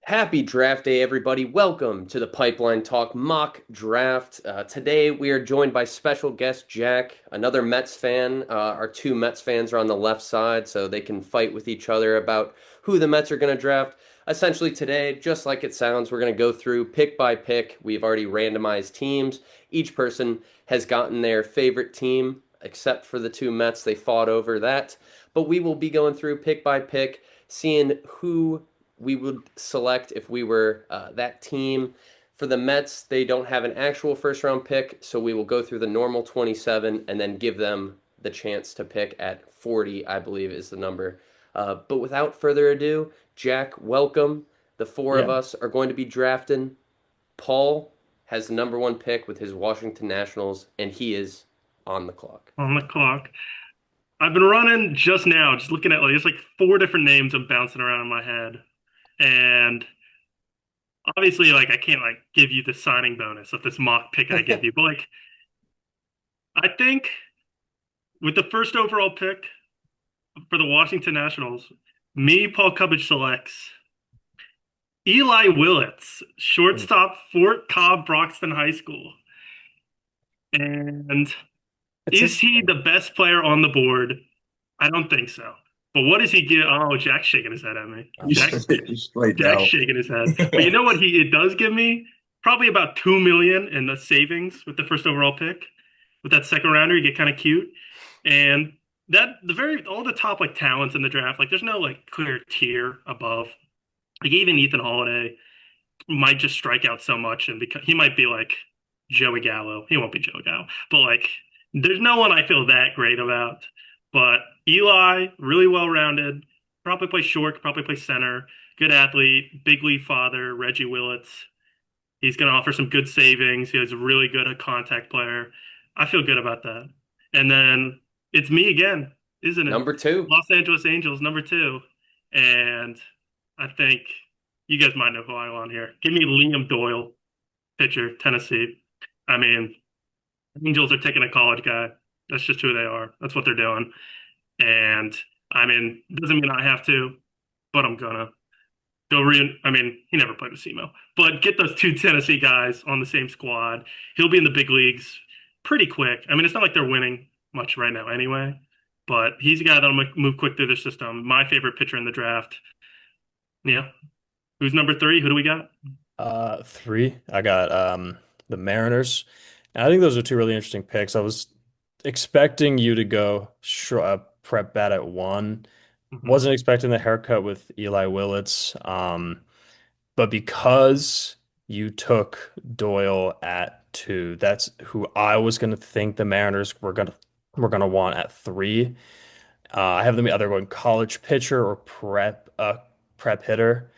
Happy draft day, everybody. Welcome to the Pipeline Talk mock draft. Today, we are joined by special guest Jack, another Mets fan. Our two Mets fans are on the left side, so they can fight with each other about who the Mets are going to draft. Essentially, today, just like it sounds, we're going to go through pick by pick. We've already randomized teams. Each person has gotten their favorite team, except for the two Mets. They fought over that. But we will be going through pick by pick, seeing who we would select if we were that team. For the Mets, they don't have an actual first round pick, so we will go through the normal 27 and then give them the chance to pick at 40, I believe is the number. But without further ado, Jack, welcome. The four of Yeah, us are going to be drafting. Paul has the number one pick with his Washington Nationals, and he is on the clock. on the clock. I've been running just now, just looking at there's like four different names I'm bouncing around in my head. And obviously, I can't give you the signing bonus of this mock pick I give you. But I think with the first overall pick for the Washington Nationals, Paul Cubbage selects Eli Willits, Mm. shortstop, Fort Cobb Broxton High School. And It's is he interesting. the best player on the board? I don't think so. But what does he get? Oh, Jack's shaking his head at me. I'm not. You straight Jack's no. shaking his head. But you know what it does give me? Probably about 2 million in the savings with the first overall pick. With that second rounder, you get kind of cute. And that the very all the top talents in the draft, there's no clear tier above. Like even Ethan Holiday might just strike out so much and because he might be like Joey Gallo. He won't be Joey Gallo, but there's no one I feel that great about. But Eli, really well rounded, probably play short, could probably play center, good athlete, big league father, Reggie Willits. He's going to offer some good savings. He's really good a contact player. I feel good about that. And then it's me again, isn't it? Number two. Los Angeles Angels, number two. And I think you guys might know who I want here. Give me Liam Doyle, pitcher, Tennessee. I mean, Angels are taking a college guy. That's just who they are. That's what they're doing. And I mean, doesn't mean I have to, but I'm gonna I mean, he never played with SEMO, but get those two Tennessee guys on the same squad. He'll be in the big leagues pretty quick. I mean, it's not like they're winning much right now anyway, but he's a guy that'll move quick through the system. My favorite pitcher in the draft. Yeah. Who's number three? Who do we got? Three. I got the Mariners. And I think those are two really interesting picks. I was expecting you to go prep bat at one. Hmm. Wasn't expecting the haircut with Eli Willits. But because you took Doyle at two, that's who I was gonna think the Mariners were gonna want at three. I have them either going college pitcher or prep hitter.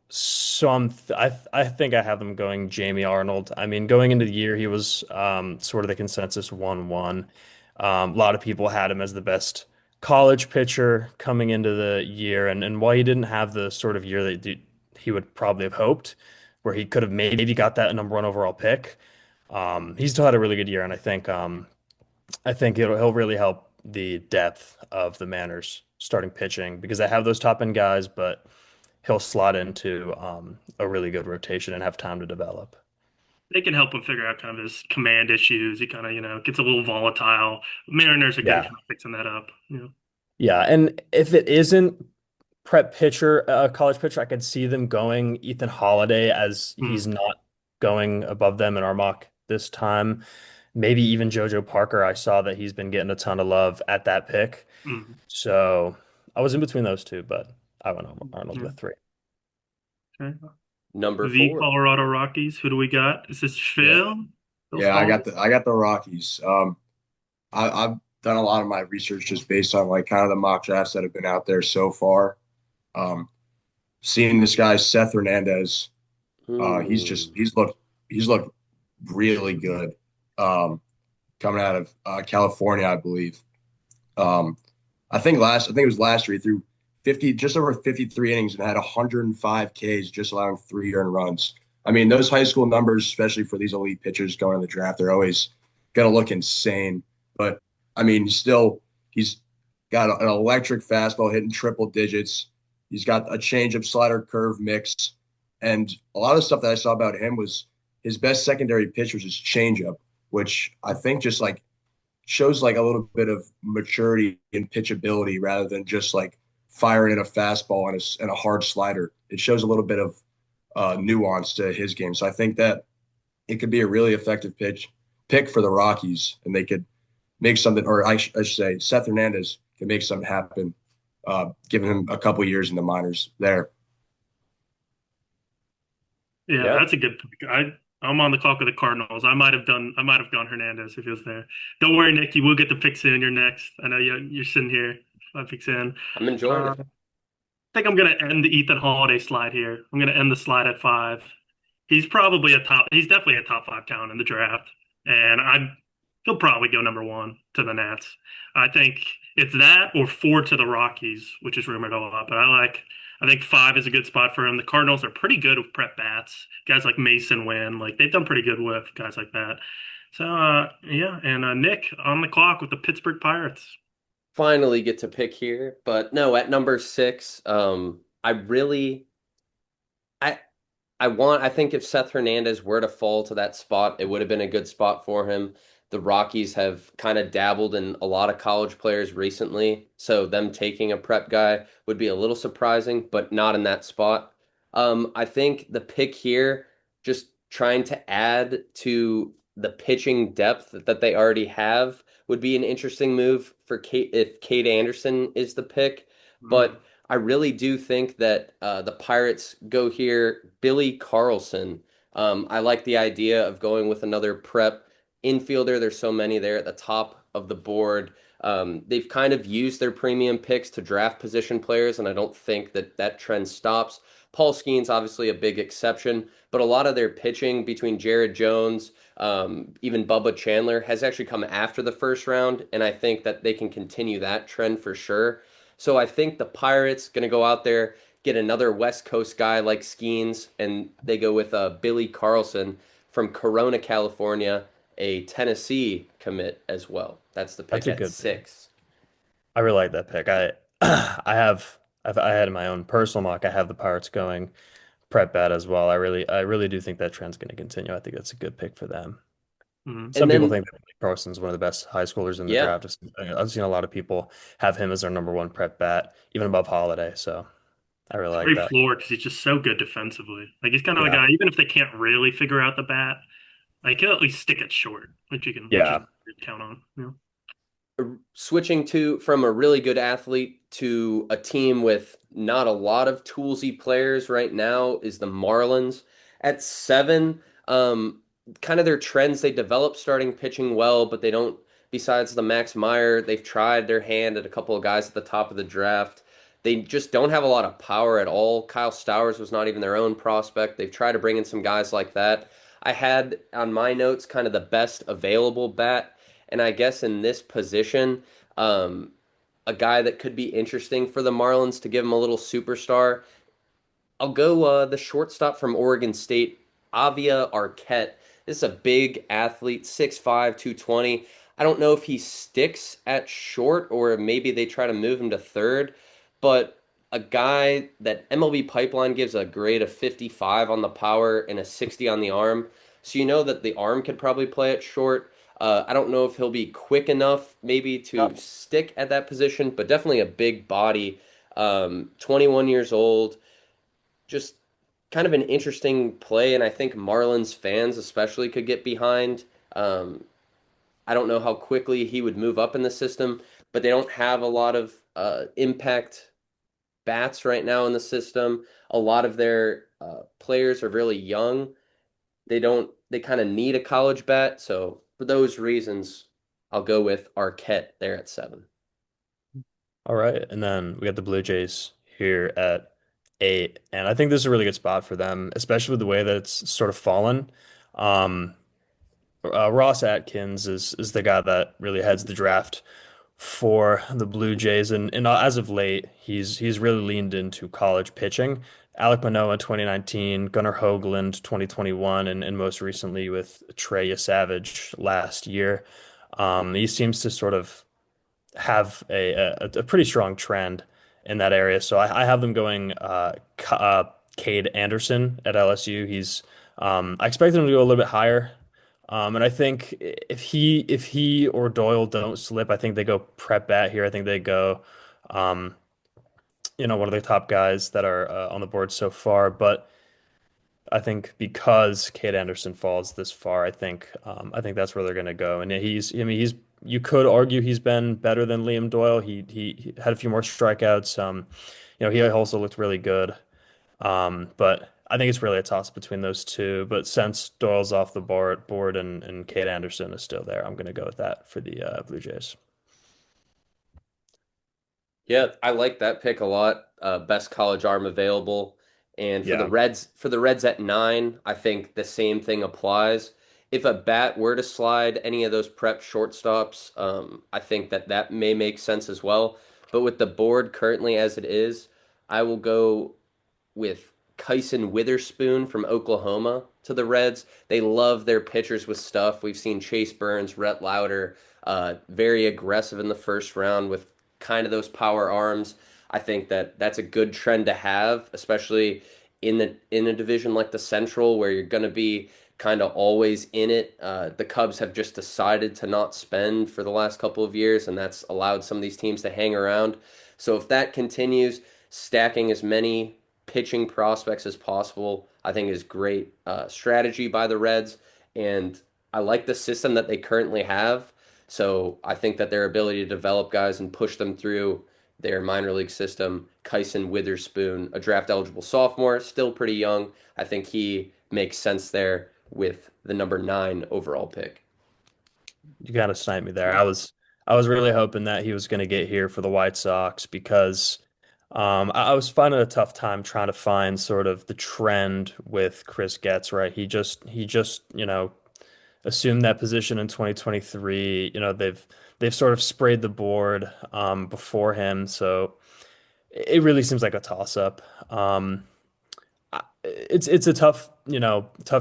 So I think I have them going Jamie Arnold. I mean, going into the year, he was sort of the consensus 1-1. A lot of people had him as the best college pitcher coming into the year, and while he didn't have the sort of year he would probably have hoped, where he could have maybe got that number one overall pick, he still had a really good year, and I think he'll really help the depth of the Mariners starting pitching because they have those top end guys, but he'll slot into a really good rotation and have time to develop. They can help him figure out kind of his command issues. He kind of, gets a little volatile. Mariners are good at Yeah. kind of fixing that up. Yeah, and if it isn't prep pitcher, college pitcher, I could see them going Ethan Holiday as he's Mm. not going above them in our mock this time. Maybe even JoJo Parker. I saw that he's been getting a ton of love at that pick. Mm. So I was in between those two, but I went Arnold Yeah. with three. Okay. Number The four. Colorado Rockies. Who do we got? Is this Yeah. Phil? Phil Yeah, Stallings? I got the Rockies. I've done a lot of my research just based on like kind of the mock drafts that have been out there so far. Um, Seeing this guy Seth Hernandez, Hmm. he's looked really good. Coming out of California, I believe. Um, I think it was last year he threw 50 just over 53 innings and had 105 Ks, just allowing 3 earned runs. I mean, those high school numbers, especially for these elite pitchers going in the draft, they're always gonna look insane. But I mean, he's got an electric fastball hitting triple digits. He's got a changeup slider curve mix. And a lot of stuff that I saw about him was his best secondary pitch was his changeup, which I think just like shows like a little bit of maturity and pitchability rather than just like firing in a fastball and a hard slider. It shows a little bit of nuance to his game. So I think that it could be a really effective pick for the Rockies, and they could make something, or I should say, Seth Hernandez can make something happen, giving him a couple years in the minors there. Yeah, Yeah, that's a good pick. I'm on the clock with the Cardinals. I might have gone Hernandez if he was there. Don't worry, Nick. You will get the picks in. You're next. I know you're sitting here 5 picks in. I'm enjoying I it. think I'm gonna end the Ethan Holiday slide here. I'm gonna end the slide at 5. He's definitely a top 5 talent in the draft, and he'll probably go number 1 to the Nats. I think it's that or 4 to the Rockies, which is rumored a lot. But I think 5 is a good spot for him. The Cardinals are pretty good with prep bats. Guys like Mason Wynn, like they've done pretty good with guys like that. So yeah, and Nick on the clock with the Pittsburgh Pirates. Finally get to pick here, but no, at number six, I really, I, I think if Seth Hernandez were to fall to that spot, it would have been a good spot for him. The Rockies have kind of dabbled in a lot of college players recently, so them taking a prep guy would be a little surprising, but not in that spot. I think the pick here, just trying to add to the pitching depth that they already have, would be an interesting move for Kate if Kate Anderson is the pick. Mm. But I really do think that the Pirates go here, Billy Carlson. I like the idea of going with another prep infielder. There's so many there at the top of the board. They've kind of used their premium picks to draft position players, and I don't think that that trend stops. Paul Skeens obviously a big exception, but a lot of their pitching between Jared Jones, even Bubba Chandler has actually come after the first round, and I think that they can continue that trend for sure. So I think the Pirates going to go out there, get another West Coast guy like Skeens, and they go with Billy Carlson from Corona, California, a Tennessee commit as well. That's the That's pick a at good pick. six. I really like that pick. I had in my own personal mock. I have the Pirates going prep bat as well. I really do think that trend's going to continue. I think that's a good pick for them. Mm. Some And people then, think that Blake Carson's one of the best high schoolers in the yeah, draft. I've seen a lot of people have him as their number one prep bat, even above Holiday. So I really like Great that. floor because he's just so good defensively. Like he's kind of a Yeah. guy, even if they can't really figure out the bat, like he'll at least stick it short, which you Yeah. can count on. You know? switching to from a really good athlete to a team with not a lot of toolsy players right now is the Marlins. At seven, kind of their trends, they develop starting pitching well, but they don't, besides the Max Meyer, they've tried their hand at a couple of guys at the top of the draft. They just don't have a lot of power at all. Kyle Stowers was not even their own prospect. They've tried to bring in some guys like that. I had on my notes kind of the best available bat, and I guess in this position, um, a guy that could be interesting for the Marlins to give him a little superstar. I'll go the shortstop from Oregon State, Avia Arquette. This is a big athlete, 6'5", 220. I don't know if he sticks at short or maybe they try to move him to third, but a guy that MLB Pipeline gives a grade of 55 on the power and a 60 on the arm. So you know that the arm could probably play at short. I don't know if he'll be quick enough maybe to stick at that position, but definitely a big body. 21 years old, just kind of an interesting play, and I think Marlins fans especially could get behind. Um, I don't know how quickly he would move up in the system, but they don't have a lot of impact bats right now in the system. A lot of their players are really young. They kind of need a college bat. So for those reasons, I'll go with Arquette there at seven. All right. And then we got the Blue Jays here at 8. And I think this is a really good spot for them, especially with the way that it's sort of fallen. Um, Ross Atkins is the guy that really heads the draft for the Blue Jays, and as of late, he's really leaned into college pitching. Alek Manoah 2019, Gunnar Hoagland 2021, and most recently with Trey Savage last year. He seems to sort of have a pretty strong trend in that area. So I have them going Cade Anderson at LSU. I expected him to go a little bit higher. And I think if he or Doyle don't slip, I think they go prep bat here. I think they go, um, one of the top guys that are on the board so far. But I think because Cade Anderson falls this far, I think that's where they're going to go. And you could argue he's been better than Liam Doyle. He had a few more strikeouts. He also looked really good. But I think it's really a toss between those two. But since Doyle's off the board and Cade Anderson is still there, I'm going to go with that for the Blue Jays. Yeah, I like that pick a lot. Best college arm available. And Yeah. For the Reds at 9, I think the same thing applies. If a bat were to slide any of those prep shortstops, I think that that may make sense as well. But with the board currently as it is, I will go with Kyson Witherspoon from Oklahoma to the Reds. They love their pitchers with stuff. We've seen Chase Burns, Rhett Lauder, very aggressive in the first round with kind of those power arms. I think that that's a good trend to have, especially in a division like the Central where you're going to be kind of always in it. The Cubs have just decided to not spend for the last couple of years, and that's allowed some of these teams to hang around. So if that continues, stacking as many pitching prospects as possible, I think is great strategy by the Reds. And I like the system that they currently have. So I think that their ability to develop guys and push them through their minor league system, Kyson Witherspoon, a draft eligible sophomore, still pretty young. I think he makes sense there with the number 9 overall pick. You kind of sniped me there. I was really hoping that he was going to get here for the White Sox because I was finding a tough time trying to find sort of the trend with Chris Getz, right? He just assumed that position in 2023. They've sort of sprayed the board before him, so it really seems like a toss up. It's a tough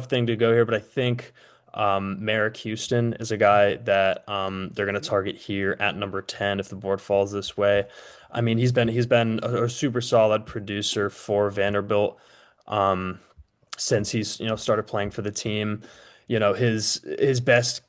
thing to go here, but I think Merrick Houston is a guy that they're going to target here at number 10 if the board falls this way. I mean, he's been a super solid producer for Vanderbilt since he's started playing for the team. His best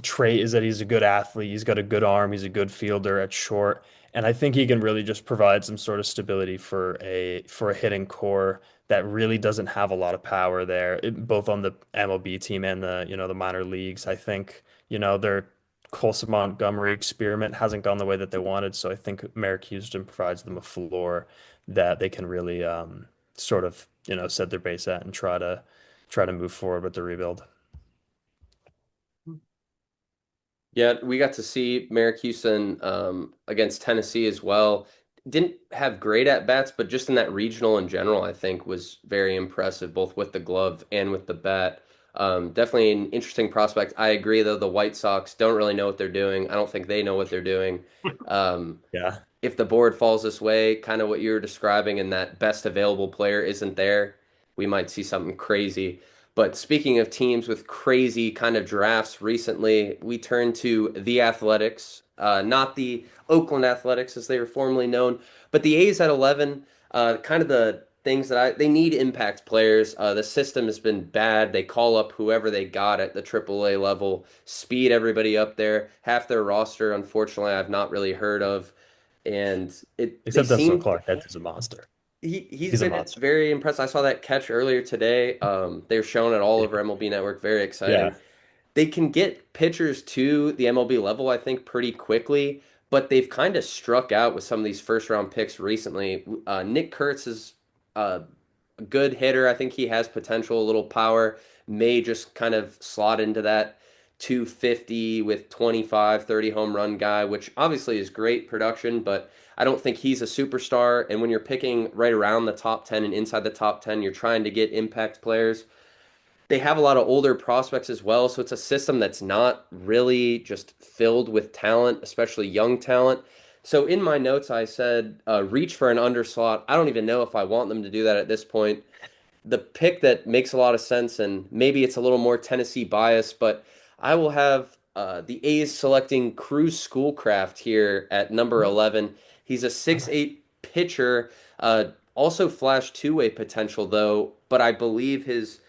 trait is that he's a good athlete. He's got a good arm. He's a good fielder at short, and I think he can really just provide some sort of stability for a hitting core that really doesn't have a lot of power there, both on the MLB team and the minor leagues. I think their Colson Montgomery experiment hasn't gone the way that they wanted, so I think Merrick Houston provides them a floor that they can really sort of set their base at and try to move forward with the rebuild. Yeah, we got to see Merrick Houston against Tennessee as well. Didn't have great at bats, but just in that regional in general, I think was very impressive, both with the glove and with the bat. Definitely an interesting prospect. I agree, though, the White Sox don't really know what they're doing. I don't think they know what they're doing. Um, Yeah. if the board falls this way, kind of what you were describing, and that best available player isn't there, we might see something crazy. But speaking of teams with crazy kind of drafts recently, we turn to the Athletics, not the Oakland Athletics as they were formerly known, but the A's at 11. Kind of the things that they need impact players. The system has been bad. They call up whoever they got at the AAA level, speed everybody up there. Half their roster, unfortunately, I've not really heard of, and they Except Dustin seem Clark, is a monster. he's He's a been monster. very impressed. I saw that catch earlier today. They're showing it all Yeah. over MLB Network. Very exciting. Yeah. They can get pitchers to the MLB level, I think, pretty quickly, but they've kind of struck out with some of these first round picks recently. Nick Kurtz is a good hitter. I think he has potential, a little power, may just kind of slot into that 250 with 25, 30 home run guy, which obviously is great production, but I don't think he's a superstar. And when you're picking right around the top 10 and inside the top 10, you're trying to get impact players. They have a lot of older prospects as well, so it's a system that's not really just filled with talent, especially young talent. So in my notes, I said reach for an underslot. I don't even know if I want them to do that at this point. The pick that makes a lot of sense, and maybe it's a little more Tennessee bias, but I will have the A's selecting Cruz Schoolcraft here at number 11. He's a 6'8" pitcher, Also flashed two-way potential though, but I believe his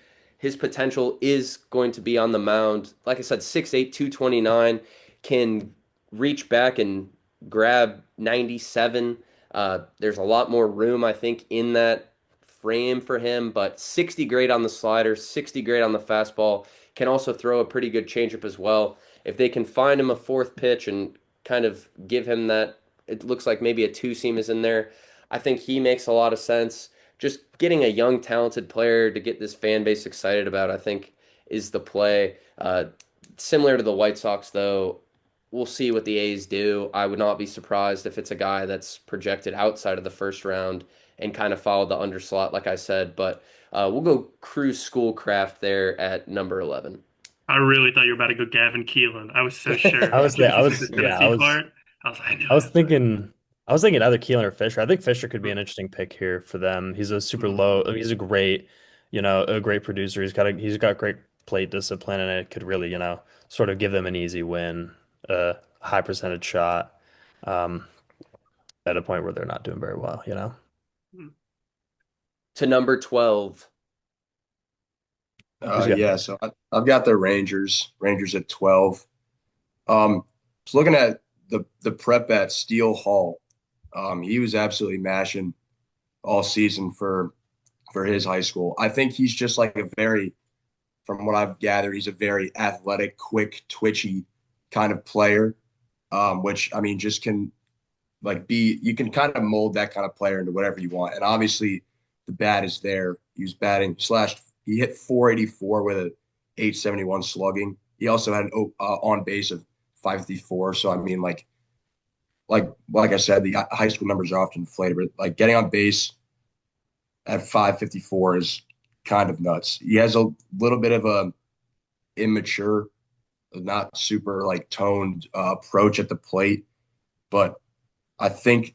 potential is going to be on the mound. Like I said, 6'8", 229, can reach back and grab 97. There's a lot more room, I think, in that frame for him, but 60 grade on the slider, 60 grade on the fastball, can also throw a pretty good changeup as well. If they can find him a fourth pitch and kind of give him that, it looks like maybe a two seam is in there. I think he makes a lot of sense. Just getting a young, talented player to get this fan base excited about, I think, is the play. Similar to the White Sox, though, we'll see what the A's do. I would not be surprised if it's a guy that's projected outside of the first round and kind of follow the underslot, like I said. But we'll go Cruz Schoolcraft there at number 11. I really thought you were about to go Gavin Keelan. I was so sure I was as soon there. as you said the Tennessee part. I was like, I knew I was it. thinking I was thinking either Keelan or Fisher. I think Fisher could be an interesting pick here for them. He's a super Mhm. low. I mean, he's a great, a great producer. He's got great plate discipline, and it could really, sort of give them an easy win, a high percentage shot, um, at a point where they're not doing very well. To number 12. Who's got? Yeah, so I've got the Rangers at 12. Just looking at the prep at Steele Hall. He was absolutely mashing all season for his high school. I think he's just like from what I've gathered, he's a very athletic, quick, twitchy kind of player. Which I mean, just can you can kind of mold that kind of player into whatever you want. And obviously, the bat is there. He was batting slashed. He hit 484 with a 871 slugging. He also had an on base of 554. So I mean, like I said, the high school numbers are often inflated, but like getting on base at 554 is kind of nuts. He has a little bit of a immature, not super like toned approach at the plate, but I think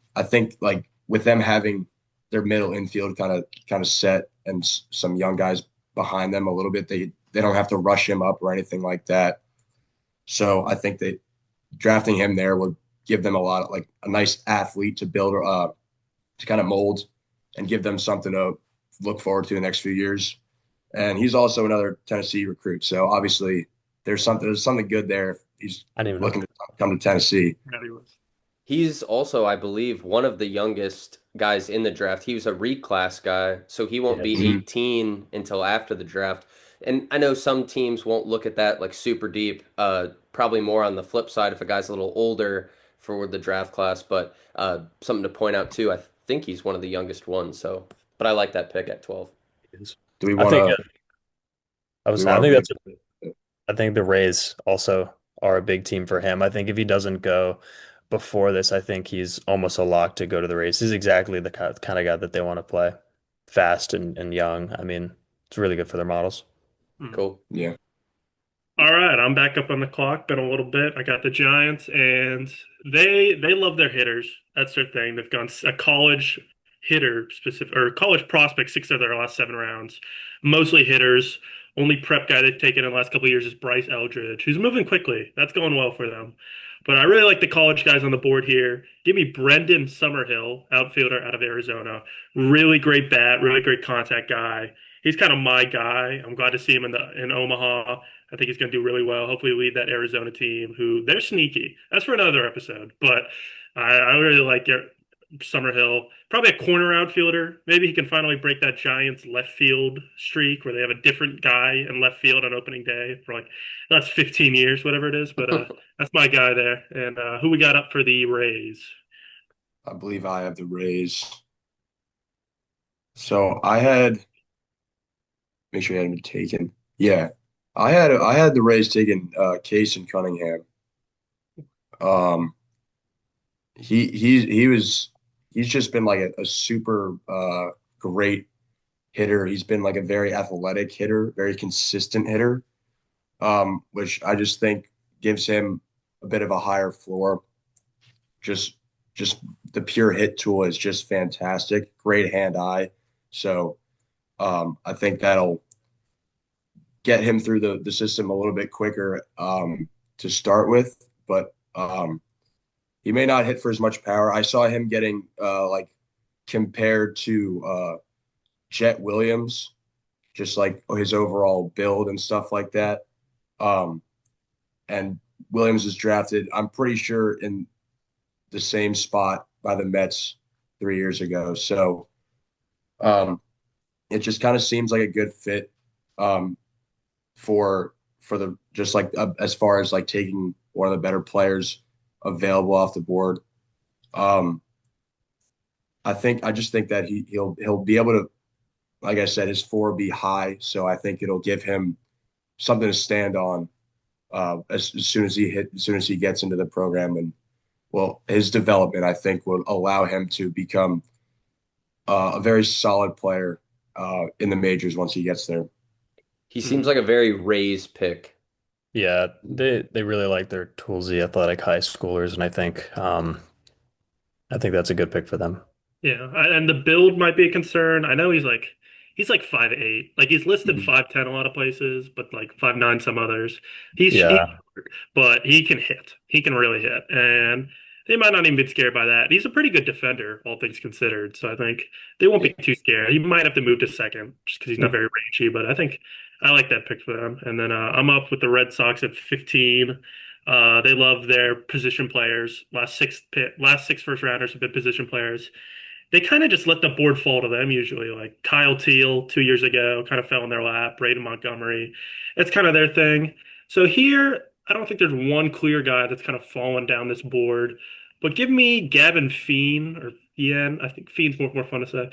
like with them having their middle infield kind of set and some young guys behind them a little bit, they don't have to rush him up or anything like that. So I think that drafting him there would give them a lot of like a nice athlete to build to kind of mold and give them something to look forward to the next few years. And he's also another Tennessee recruit. So obviously there's something good there if he's I didn't even know. looking to come to Tennessee. Yeah, he was. He's also, I believe, one of the youngest guys in the draft. He was a reclass guy, so he won't be Yes. Mhm. 18 until after the draft. And I know some teams won't look at that like super deep. Probably more on the flip side if a guy's a little older for the draft class. But something to point out too, I think he's one of the youngest ones. So, but I like that pick at 12. Do we I want think to I do we was. I want to think rank that's. I think the Rays also are a big team for him. I think if he doesn't go before this, I think he's almost a lock to go to the Rays. He's exactly the kind of guy that they want to play, fast and young. I mean, it's really good for their models. Mhm. Cool. yeah. All right, I'm back up on the clock. Been a little bit. I got the Giants, and they love their hitters. That's their thing. They've gone a college hitter specific or college prospect 6 of their last 7 rounds, mostly hitters. Only prep guy they've taken in the last couple of years is Bryce Eldridge, who's moving quickly. That's going well for them. But I really like the college guys on the board here. Give me Brendan Summerhill, outfielder out of Arizona. Really great bat, really great contact guy. He's kind of my guy. I'm glad to see him in Omaha. I think he's going to do really well. Hopefully, lead that Arizona team, who they're sneaky. That's for another episode. But I really like Summerhill. Probably a corner outfielder. Maybe he can finally break that Giants left field streak where they have a different guy in left field on opening day for like that's 15 years, whatever it is. But that's my guy there. And who we got up for the Rays? I believe I have the Rays. So I had make sure I had been taken. Yeah. I had the Rays taking Case and Cunningham. Um he's just been like a super great hitter. He's been like a very athletic hitter, very consistent hitter. Which I just think gives him a bit of a higher floor. Just just the pure hit tool is just fantastic. Great hand eye. So I think that'll get him through the system a little bit quicker to start with, but he may not hit for as much power. I saw him getting like compared to Jet Williams, just like his overall build and stuff like that. Um, and Williams is drafted, I'm pretty sure, in the same spot by the Mets 3 years ago. So um, it just kind of seems like a good fit um, for the just like as far as like taking one of the better players available off the board. Um, I just think that he'll be able to, like I said, his floor will be high, so I think it'll give him something to stand on as soon as as soon as he gets into the program, and well, his development I think will allow him to become a very solid player in the majors once he gets there. He seems Mhm. like a very Rays pick. Yeah, they really like their toolsy athletic high schoolers, and I think that's a good pick for them. Yeah, and the build might be a concern. I know he's like 5'8". Like he's listed Mhm. 5'10" a lot of places, but like 5'9" some others. He's Yeah, but he can hit. He can really hit, and they might not even be scared by that. He's a pretty good defender, all things considered. So I think they won't Yeah. be too scared. He might have to move to second just because he's not very rangy, but I think I like that pick for them. And then I'm up with the Red Sox at 15. They love their position players. Last six first rounders have been position players. They kind of just let the board fall to them usually. Like Kyle Teal 2 years ago kind of fell in their lap. Braden Montgomery, it's kind of their thing. So here, I don't think there's one clear guy that's kind of fallen down this board. But give me Gavin Feen or Ian. I think Feen's more fun to say.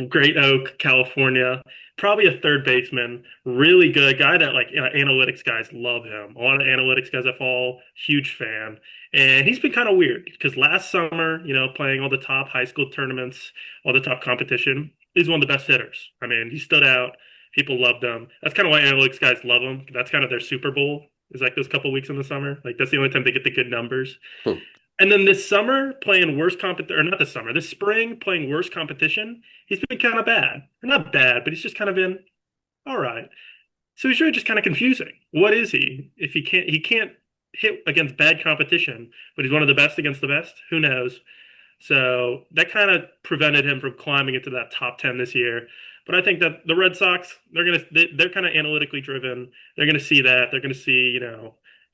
Great Oak, California. Probably a third baseman. Really good guy that like analytics guys love him. A lot of analytics guys I follow, huge fan. And he's been kind of weird because last summer, playing all the top high school tournaments, all the top competition, he's one of the best hitters. I mean, he stood out. People loved him. That's kind of why analytics guys love him. That's kind of their Super Bowl, is like those couple weeks in the summer. Like that's the only time they get the good numbers. Hmm. And then this summer, playing worse competition, or not this summer, this spring, playing worse competition, he's been kind of bad. Or not bad, but he's just kind of been all right. So he's really just kind of confusing. What is he? If he can't hit against bad competition, but he's one of the best against the best. Who knows? So that kind of prevented him from climbing into that top 10 this year. But I think that the Red Sox, they're kind of analytically driven. They're gonna see that. They're gonna see,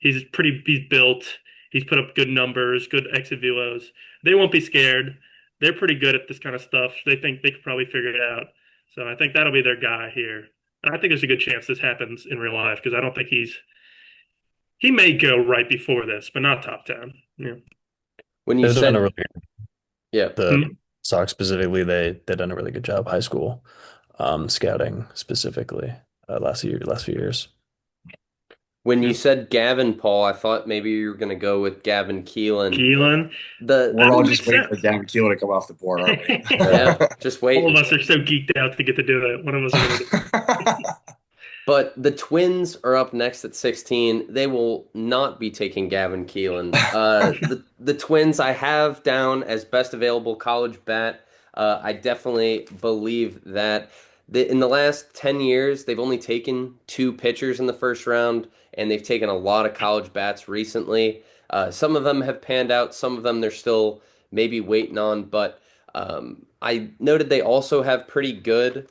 he's built. He's put up good numbers, good exit velos. They won't be scared. They're pretty good at this kind of stuff. They think they could probably figure it out. So I think that'll be their guy here. And I think there's a good chance this happens in real life because I don't think he may go right before this, but not top 10. Yeah. When you they've done a said, really yeah, the Hmm. Sox specifically. They've done a really good job high school scouting specifically last few years. when you Yeah. said Gavin Paul, I thought maybe you were going to go with Gavin Keelan. Keelan, The that We're all would make just waiting for sense. Gavin Keel to come off the board, aren't we? yeah, just All of waiting. us are so geeked out to get to do it. One of us are going to do But the Twins are up next at 16. They will not be taking Gavin Keelan. The Twins I have down as best available college bat. I definitely believe that in the last 10 years, they've only taken two pitchers in the first round, and they've taken a lot of college bats recently. Some of them have panned out, some of them they're still maybe waiting on, but I noted they also have pretty good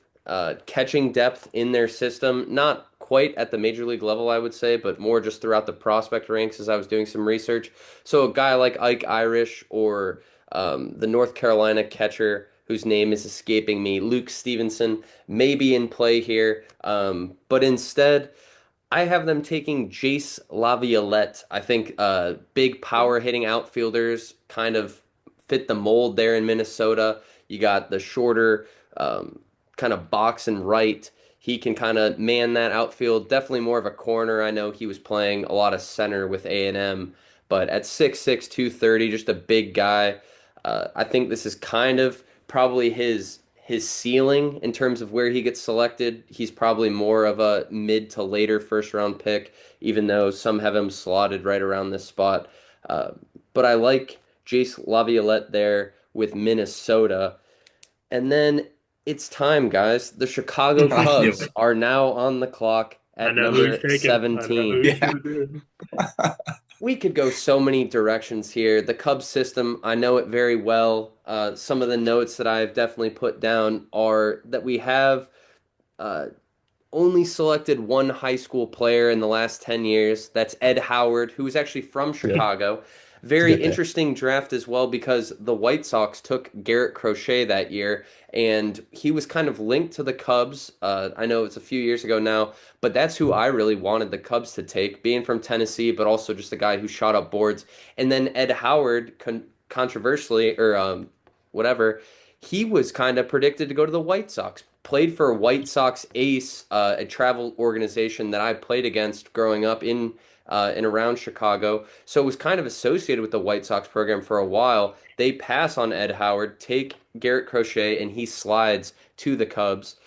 catching depth in their system. Not quite at the major league level, I would say, but more just throughout the prospect ranks as I was doing some research. So a guy like Ike Irish or the North Carolina catcher whose name is escaping me, Luke Stevenson, may be in play here. But instead, I have them taking Jace Laviolette. I think big it. power hitting outfielders kind of fit the mold there in Minnesota. You got the shorter kind of box and right. He can kind of man that outfield. Definitely more of a corner. I know he was playing a lot of center with A&M, but at 6'6", 230, just a big guy. I think this is kind of probably his ceiling in terms of where he gets selected. He's probably more of a mid to later first round pick, even though some have him slotted right around this spot. Uh, but I like Jace Laviolette there with Minnesota. And then it's time, guys. The Chicago I knew Cubs it. are now on the clock I at know who he's number taking. I know who 17. he's Yeah. going to do. We could go so many directions here. The Cubs system, I know it very well. Some of the notes that I've definitely put down are that we have uh, only selected one high school player in the last 10 years. That's Ed Howard, who is actually from Good. Chicago. It's a Very good pick. interesting draft as well because the White Sox took Garrett Crochet that year, and he was kind of linked to the Cubs. I know it's a few years ago now, but that's who I really wanted the Cubs to take, being from Tennessee, but also just a guy who shot up boards. And then Ed Howard, controversially, or whatever, he was kind of predicted to go to the White Sox. Played for White Sox Ace, a travel organization that I played against growing up in and around Chicago. So it was kind of associated with the White Sox program for a while. They pass on Ed Howard, take Garrett Crochet, and he slides to the Cubs.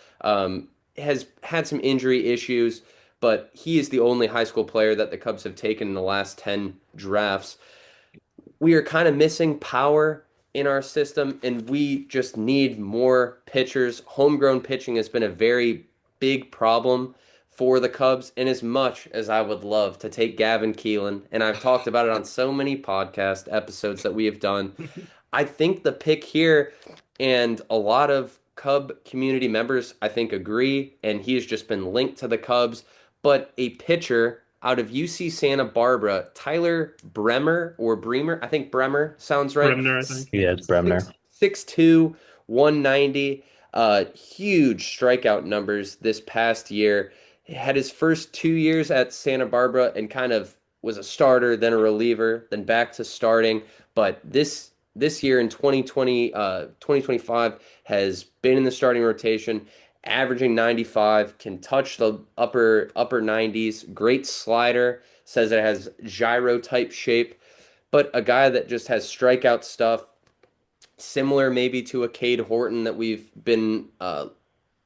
Has had some injury issues, but he is the only high school player that the Cubs have taken in the last 10 drafts. We are kind of missing power in our system, and we just need more pitchers. Homegrown pitching has been a very big problem for the Cubs, and as much as I would love to take Gavin Keelan, and I've talked about it on so many podcast episodes that we have done, I think the pick here, and a lot of Cub community members, I think, agree, and he has just been linked to the Cubs. But a pitcher out of UC Santa Barbara, Tyler Bremer or Bremer, I think Bremer sounds right. Bremner, I think. Yeah, it's Bremner. 6'2", 190, huge strikeout numbers this past year. He had his first 2 years at Santa Barbara and kind of was a starter, then a reliever, then back to starting. But this year in 2025 has been in the starting rotation, averaging 95, can touch the upper 90s. Great slider, says it has gyro type shape, but a guy that just has strikeout stuff, similar maybe to a Cade Horton that we've been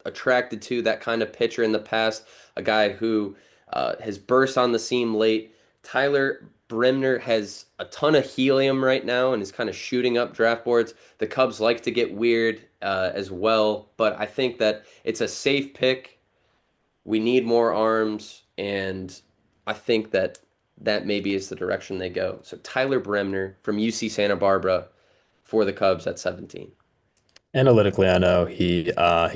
attracted to, that kind of pitcher in the past, a guy who has burst on the scene late. Tyler Bremner has a ton of helium right now and is kind of shooting up draft boards. The Cubs like to get weird as well, but I think that it's a safe pick. We need more arms, and I think that that maybe is the direction they go. So Tyler Bremner from UC Santa Barbara for the Cubs at 17. Analytically, I know he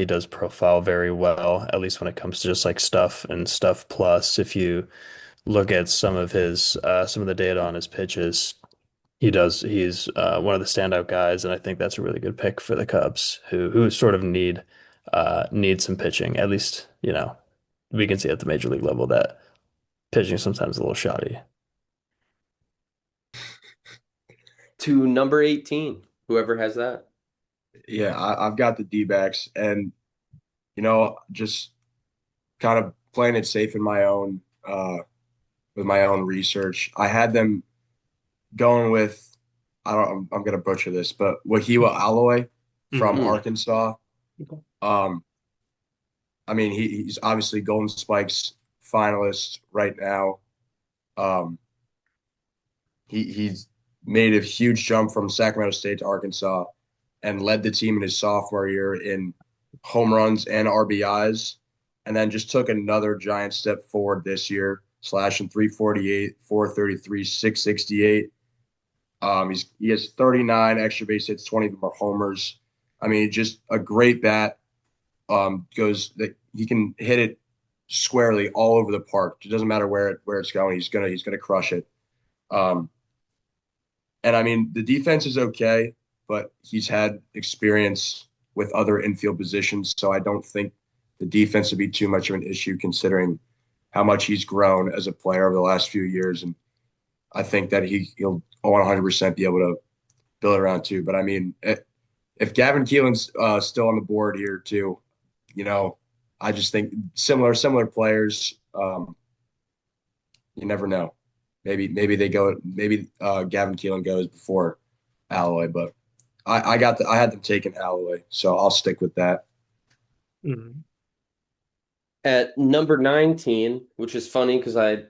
does profile very well, at least when it comes to just like stuff and stuff plus. If you look at some of the data on his pitches, he's one of the standout guys, and I think that's a really good pick for the Cubs, who sort of need some pitching. At least, we can see at the major league level that pitching is sometimes a little shoddy. To number 18, whoever has that. Yeah, I've got the D-backs, and just kind of playing it safe in my own with my own research. I had them going with I'm gonna butcher this, but Wahiwa Aloy from Mm. Arkansas. Um, I mean he's obviously Golden Spikes finalist right now. Um, he's made a huge jump from Sacramento State to Arkansas and led the team in his sophomore year in home runs and RBIs, and then just took another giant step forward this year, slashing 348, 433, 668. He has 39 extra base hits, 20 more homers. I mean, just a great bat. Goes that he can hit it squarely all over the park. It doesn't matter where it's going. He's gonna crush it. Um, and I mean, the defense is okay, but he's had experience with other infield positions, so I don't think the defense would be too much of an issue considering how much he's grown as a player over the last few years. And I think that he'll 100% be able to build around too. But I mean, if Gavin Keelan's still on the board here too, I just think similar players. You never know. Maybe they go. Maybe Gavin Keelan goes before Alloy, but I had them taking Alloy, so I'll stick with that. Mhm. At number 19, which is funny because I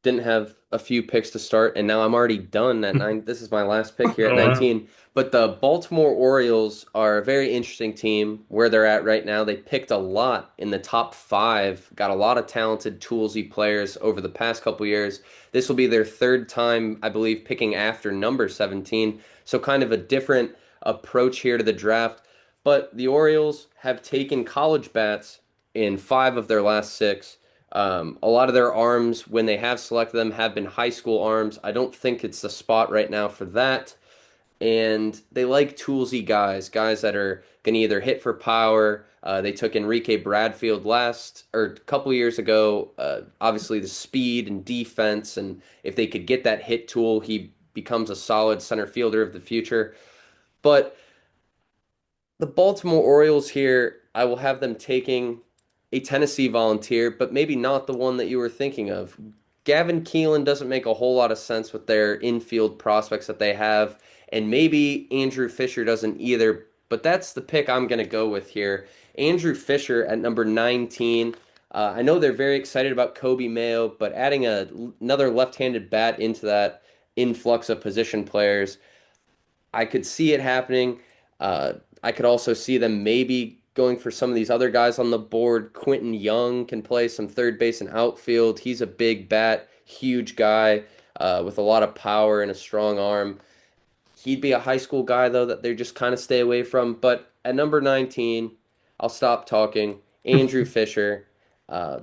didn't have a few picks to start, and now I'm already done at nine. This is my last pick here at Oh wow. 19. But the Baltimore Orioles are a very interesting team where they're at right now. They picked a lot in the top five, got a lot of talented, toolsy players over the past couple years. This will be their third time, I believe, picking after number 17. So kind of a different approach here to the draft. But the Orioles have taken college bats in five of their last six. A lot of their arms, when they have selected them, have been high school arms. I don't think it's the spot right now for that. And they like toolsy guys, guys that are going to either hit for power. They took Enrique Bradfield last or a couple years ago. Obviously, the speed and defense, and if they could get that hit tool, he becomes a solid center fielder of the future. But the Baltimore Orioles here, I will have them taking a Tennessee Volunteer, but maybe not the one that you were thinking of. Gavin Keelan doesn't make a whole lot of sense with their infield prospects that they have, and maybe Andrew Fisher doesn't either, but that's the pick I'm going to go with here. Andrew Fisher at number 19. I know they're very excited about Kobe Mayo, but adding another left-handed bat into that influx of position players, I could see it happening. I could also see them maybe going for some of these other guys on the board. Quentin Young can play some third base and outfield. He's a big bat, huge guy with a lot of power and a strong arm. He'd be a high school guy, though, that they just kind of stay away from. But at number 19, I'll stop talking. Andrew Fisher uh,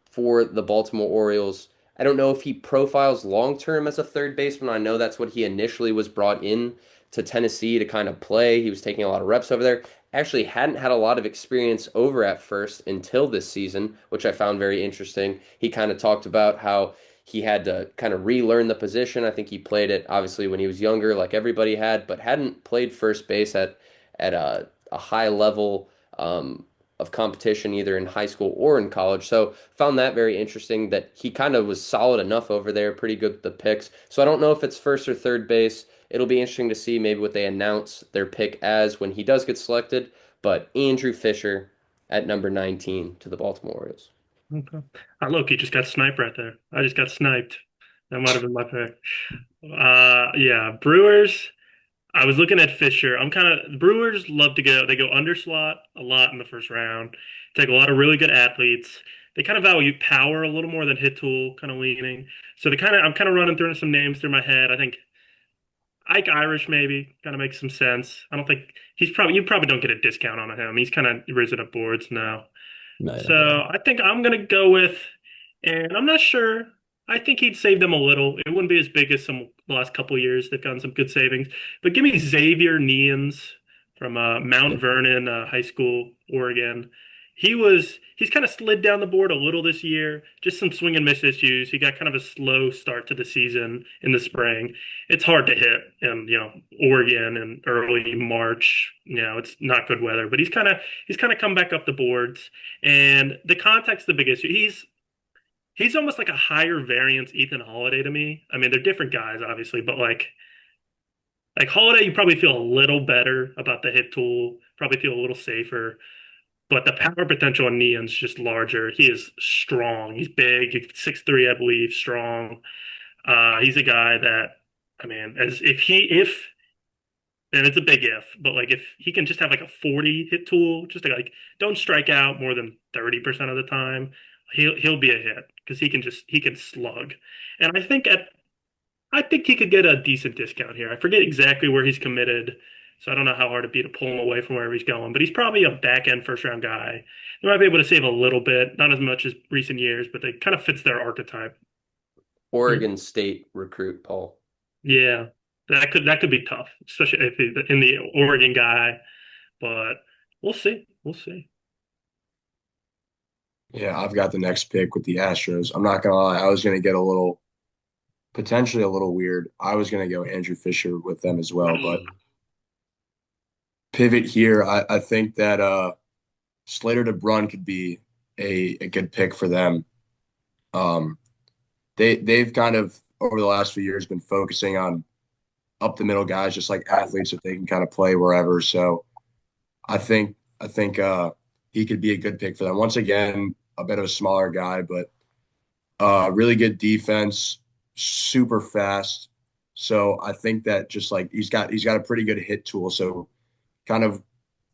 for the Baltimore Orioles. I don't know if he profiles long term as a third baseman. I know that's what he initially was brought in to Tennessee to kind of play. He was taking a lot of reps over there. Actually, hadn't had a lot of experience over at first until this season, which I found very interesting. He kind of talked about how he had to kind of relearn the position. I think he played it obviously when he was younger, like everybody had, but hadn't played first base at a high level of competition either in high school or in college. So found that very interesting that he kind of was solid enough over there, pretty good with the picks. So I don't know if it's first or third base. It'll be interesting to see maybe what they announce their pick as when he does get selected. But Andrew Fisher at number 19 to the Baltimore Orioles. Okay. Look, you just got sniped right there. I just got sniped. That might have been my pick. Yeah, Brewers. I was looking at Fisher. I'm kind of Brewers love to go. They go under slot a lot in the first round. Take a lot of really good athletes. They kind of value power a little more than hit tool, kind of leaning. So I'm kind of running through some names through my head. I think Ike Irish maybe kind of makes some sense. I don't think you probably don't get a discount on him. He's kind of risen up boards now. No, So yeah. I think I'm gonna go with, and I'm not sure. I think he'd save them a little. It wouldn't be as big as some the last couple of years. They've gotten some good savings, but give me Xavier Neans from Mount Vernon High School, Oregon. He's kind of slid down the board a little this year. Just some swing and miss issues. He got kind of a slow start to the season in the spring. It's hard to hit in Oregon in early March. It's not good weather, but he's kind of come back up the boards. And the contact's the big issue. He's almost like a higher variance Ethan Holiday to me. I mean, they're different guys, obviously, but like Holiday, you probably feel a little better about the hit tool, probably feel a little safer. But the power potential on Neon's just larger. He is strong. He's big. He's 6'3", I believe, strong. He's a guy that, I mean, as if and it's a big if, but like if he can just have like a 40 hit tool, just to like don't strike out more than 30% of the time, he'll be a hit because he can slug. And I think he could get a decent discount here. I forget exactly where he's committed, so I don't know how hard it'd be to pull him away from wherever he's going, but he's probably a back end first round guy. They might be able to save a little bit, not as much as recent years, but they kind of fits their archetype. Oregon State recruit, Paul. Yeah, that could be tough, especially if he's in the Oregon guy. But we'll see. We'll see. Yeah, I've got the next pick with the Astros. I'm not gonna lie, I was gonna get potentially a little weird. I was gonna go Andrew Fisher with them as well, but pivot here. I think that Slater DeBrun could be a good pick for them. Um, they've kind of over the last few years been focusing on up the middle guys, just like athletes that they can kind of play wherever. So I think he could be a good pick for them. Once again, a bit of a smaller guy, but Really good defense, super fast. So I think that just like he's got a pretty good hit tool. So kind of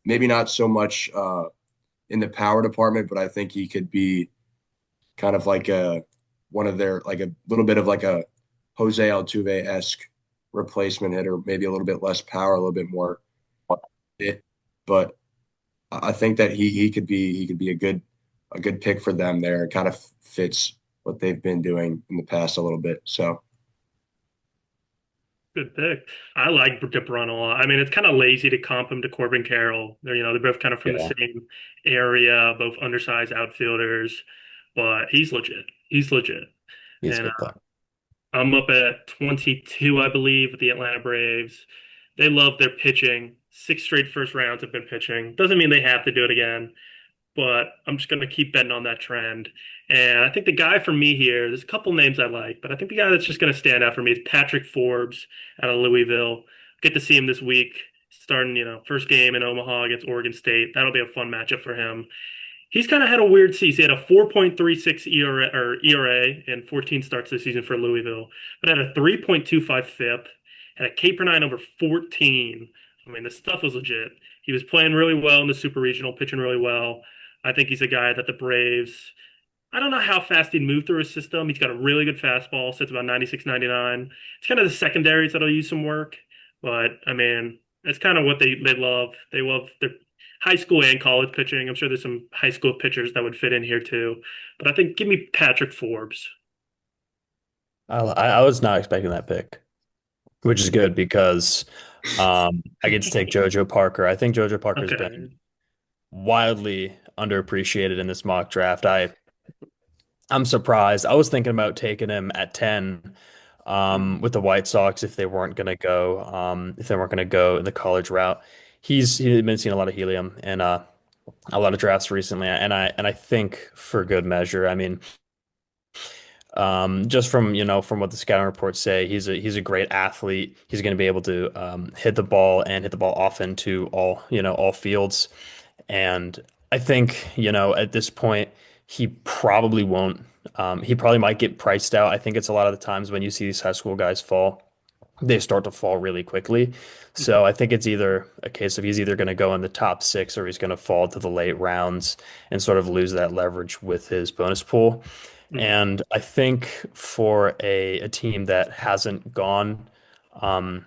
maybe not so much in the power department, but I think he could be kind of like a one of their like a little bit of like a Jose Altuve-esque replacement hitter, maybe a little bit less power, a little bit more hit. But I think that he could be a good pick for them there. It kind of fits what they've been doing in the past a little bit. So Good pick. I like DeBrun a lot. I mean, it's kind of lazy to comp him to Corbin Carroll. They're both kind of from the Yeah, same area, both undersized outfielders, but he's legit. He's legit. he's a And good pick. I'm up at 22, I believe, with the Atlanta Braves. They love their pitching. Six straight first rounds have been pitching. Doesn't mean they have to do it again, but I'm just going to keep betting on that trend. And I think the guy for me here, there's a couple names I like, but I think the guy that's just going to stand out for me is Patrick Forbes out of Louisville. Get to see him this week, starting, first game in Omaha against Oregon State. That'll be a fun matchup for him. He's kind of had a weird season. He had a 4.36 ERA in 14 starts this season for Louisville, but had a 3.25 FIP, had a K per nine over 14. I mean, the stuff was legit. He was playing really well in the Super Regional, pitching really well. I think he's a guy that the Braves, I don't know how fast he'd move through his system. He's got a really good fastball, sits about 96, 99. It's kind of the secondaries that'll use some work, but I mean, it's kind of what they love. They love their high school and college pitching. I'm sure there's some high school pitchers that would fit in here too. But I think give me Patrick Forbes. I was not expecting that pick, which is good because I get to take JoJo Parker. I think JoJo Parker's Okay. been wildly underappreciated in this mock draft. I'm surprised. I was thinking about taking him at 10 with the White Sox if they weren't gonna go in the college route. He's been seeing a lot of helium and a lot of drafts recently, and I think for good measure. I mean, just from what the scouting reports say, he's a great athlete. He's going to be able to hit the ball and hit the ball often to all fields. And I think, at this point, he probably won't. He probably might get priced out. I think it's a lot of the times when you see these high school guys fall, they start to fall really quickly. So I think it's either a case of he's either going to go in the top six or he's going to fall to the late rounds and sort of lose that leverage with his bonus pool. And I think for a team that hasn't gone, um,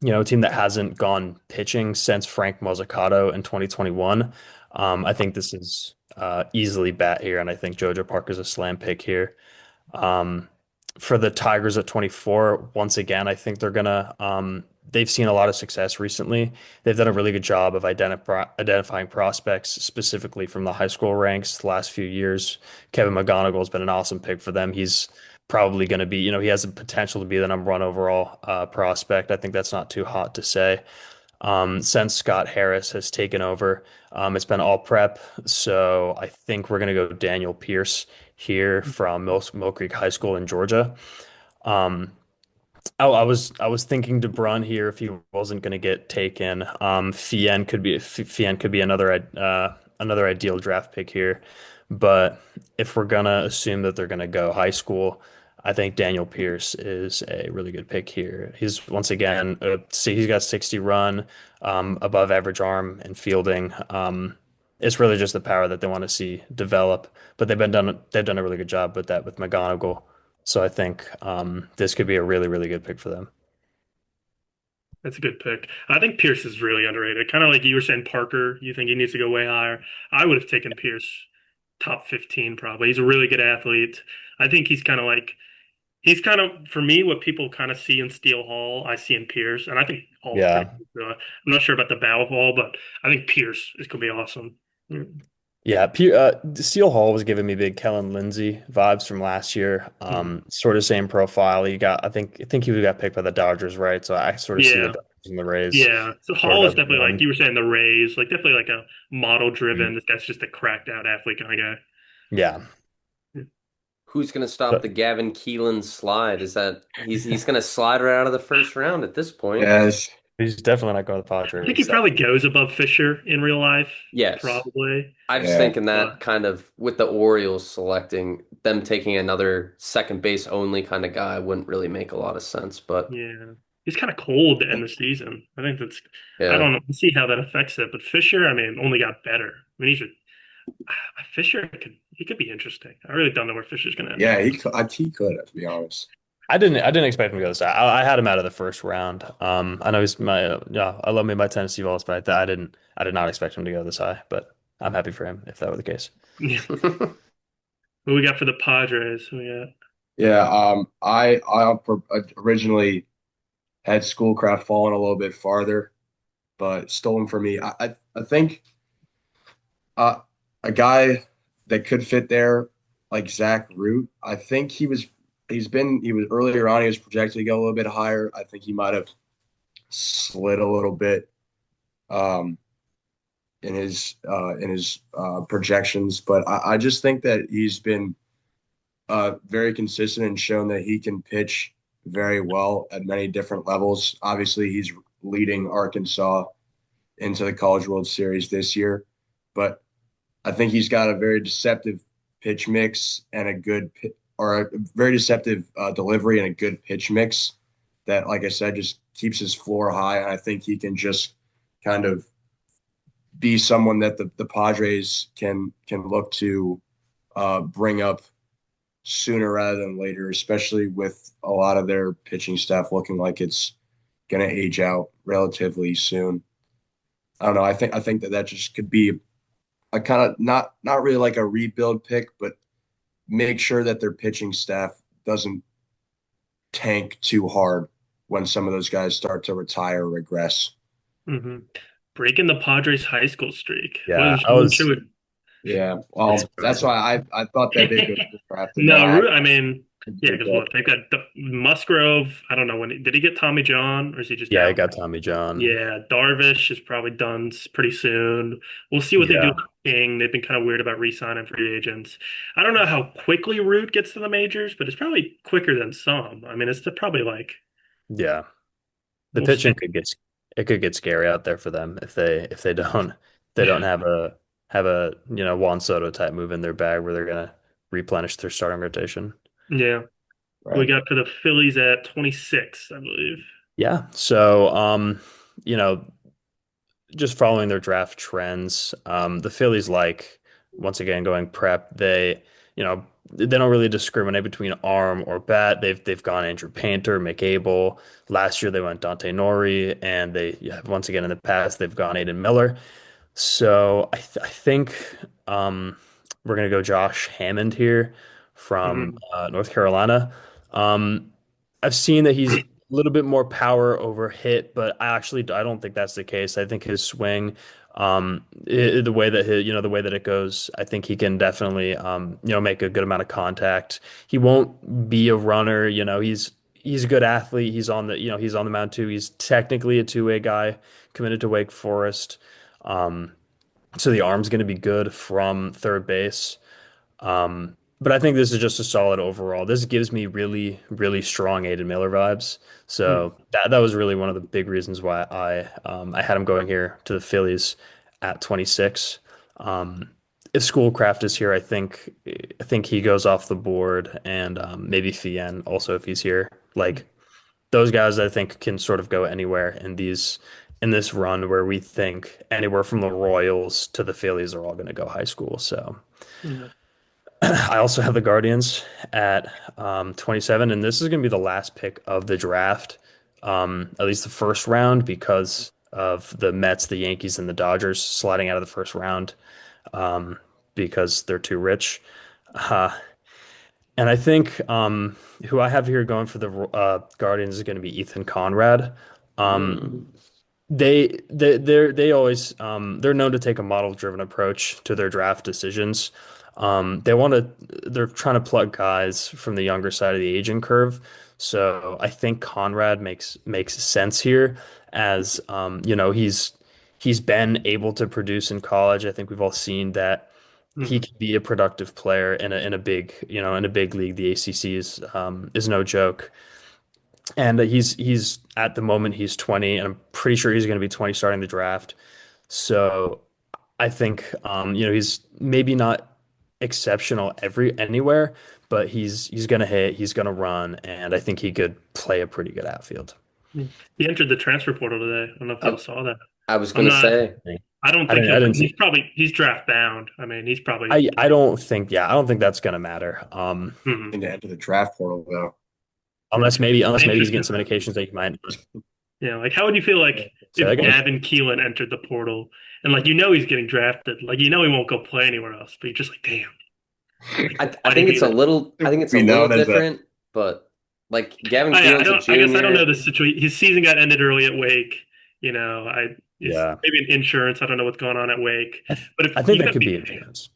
a team that hasn't gone pitching since Frank Mozzicato in 2021. I think this is easily bat here, and I think JoJo Parker's a slam pick here. Um, for the Tigers at 24, once again, I think they've seen a lot of success recently. They've done a really good job of identifying prospects specifically from the high school ranks the last few years. Kevin McGonigal has been an awesome pick for them. He's probably going to be, he has the potential to be the number one overall prospect. I think that's not too hot to say. Since Scott Harris has taken over, it's been all prep. So I think we're going to go Daniel Pierce here from Mill Creek High School in Georgia. Um, I was thinking DeBrun here if he wasn't going to get taken. Fien could be another ideal draft pick here, but if we're gonna assume that they're going to go high school, I think Daniel Pierce is a really good pick here. He's once again, see, he's got 60 run, above average arm and fielding. It's really just the power that they want to see develop, but they've done a really good job with that with McGonigal. So I think this could be a really, really good pick for them. That's a good pick. I think Pierce is really underrated. Kind of like you were saying, Parker, you think he needs to go way higher. I would have taken Pierce top 15 probably. He's a really good athlete. I think he's kind of for me what people kind of see in Steele Hall, I see in Pierce, and I think Hall's pretty Yeah. good. I'm not sure about the Battle Hall, but I think Pierce is going to be awesome. Mm. Yeah, Steele Hall was giving me big Kellen Lindsay vibes from last year. Mm. Sort of same profile. I think he got picked by the Dodgers, right? So I sort of see the Yeah, Dodgers and the Rays yeah. So sort Hall is of definitely like one. you were saying the Rays, like definitely like a model Mhm. driven. This guy's just a cracked out athlete kind of Yeah. guy. Who's going to stop the But Gavin Keelan slide? Is that he's going to slide right out of the first round at this point? yes, He's definitely not going to the I think he Padres. probably goes above Fisher in real life, Yes. probably. I just Yeah. thinking But that kind of with the Orioles selecting them taking another second base only kind of guy wouldn't really make a lot of sense. But yeah, he's kind of cold to end the season. I think that's. I yeah. don't know. We'll see how that affects it. But Fisher, I mean, only got better. I mean, Fisher could be interesting. I really don't know where Fisher's going to end Yeah, up. he could, to be honest. I didn't expect him to go this high. I had him out of the first round. I know he's my yeah. I love me my Tennessee Vols, but I did not expect him to go this high. But I'm happy for him if that were the case. Yeah. What we got for the Padres? We got. Yeah, originally had Schoolcraft fallen a little bit farther, but stolen from me. I think uh, a guy that could fit there, like Zach Root. I think he was earlier on. He was projected to go a little bit higher. I think he might have slid a little bit um, in his projections, but I just think that he's been very consistent and shown that he can pitch very well at many different levels. Obviously, he's leading Arkansas into the College World Series this year, but I think he's got a very deceptive pitch mix and or a very deceptive delivery and a good pitch mix that, like I said, just keeps his floor high. And I think he can just kind of be someone that the Padres can look to bring up sooner rather than later, especially with a lot of their pitching staff looking like it's going to age out relatively soon. I don't know. I think that just could be a kind of not really like a rebuild pick, but make sure that their pitching staff doesn't tank too hard when some of those guys start to retire or regress. Hmm. Breaking the Padres high school streak. Yeah, I wasn't sure. Yeah, that's well, that's impressive. why I thought that they'd go drafted. No, No, I I mean, yeah, think because that what they've got Musgrove. I don't know when did he get Tommy John or is he just Yeah, I out? got Tommy John. Yeah, Darvish is probably done pretty soon. We'll see what they do Yeah, with King. They've been kind of weird about re-signing free agents. I don't know how quickly Root gets to the majors, but it's probably quicker than some. I mean, it's probably like yeah. The we'll see. pitching could get scary out there for them if they don't have a Juan Soto type move in their bag where they're gonna replenish their starting rotation. Yeah, we right. got to the Phillies at 26, I believe. Yeah. So you know, just following their draft trends, the Phillies like once again going prep. They don't really discriminate between arm or bat. They've gone Andrew Painter, McAble. Last year they went Dante Nori, and once again in the past they've gone Aiden Miller. So I think we're gonna go Josh Hammond here from Hmm. North Carolina. Um, I've seen that he's a little bit more power over hit, but I don't think that's the case. I think his swing, the way that the way that it goes, I think he can definitely make a good amount of contact. He won't be a runner. He's a good athlete. He's on the mound too. He's technically a two-way guy committed to Wake Forest. Um, so the arm's going to be good from third base. But I think this is just a solid overall. This gives me really, really strong Aiden Miller vibes. So that was really one of the big reasons why I had him going here to the Phillies at 26. If Schoolcraft is here, I think he goes off the board, and maybe Fien also if he's here. Like those guys, I think can sort of go anywhere in this run where we think anywhere from the Royals to the Phillies are all going to go high school. So. Yeah. I also have the Guardians at 27, and this is going to be the last pick of the draft, at least the first round, because of the Mets, the Yankees, and the Dodgers sliding out of the first round because they're too rich. Uh, and I think who I have here going for the Guardians is going to be Ethan Conrad. Um, Mm. they always they're known to take a model driven approach to their draft decisions. They're trying to plug guys from the younger side of the aging curve. So I think Conrad makes sense here as he's been able to produce in college. I think we've all seen that he Hmm. can be a productive player in a big in a big league. The ACC is no joke. And he's at the moment he's 20, and I'm pretty sure he's going to be 20 starting the draft. So I think he's maybe not exceptional anywhere, but he's gonna hit, he's gonna run, and I think he could play a pretty good outfield. He entered the transfer portal today. I don't know if y'all I, saw that. I was I'm gonna not. say, I don't I think didn't I he'll. didn't see. He's draft bound. I mean, he's probably. I don't think I don't think that's gonna matter. Mhm. And to enter the draft portal though. Unless maybe he's getting Interesting. some indications that he might not. Yeah, like how would you feel like Say that if again? Gavin Keelan entered the portal and like he's getting drafted, like he won't go play anywhere else, but you're just like, damn, like I why'd he think be it's a there? little, I think it's a Be little known as a different, but like Gavin Oh yeah, Keelan's a I guess I don't know junior. the situation. His season got ended early at Wake. It's Yeah. maybe an insurance. I don't know what's going on at Wake, I, th but if I think he's that gonna could be be, insurance.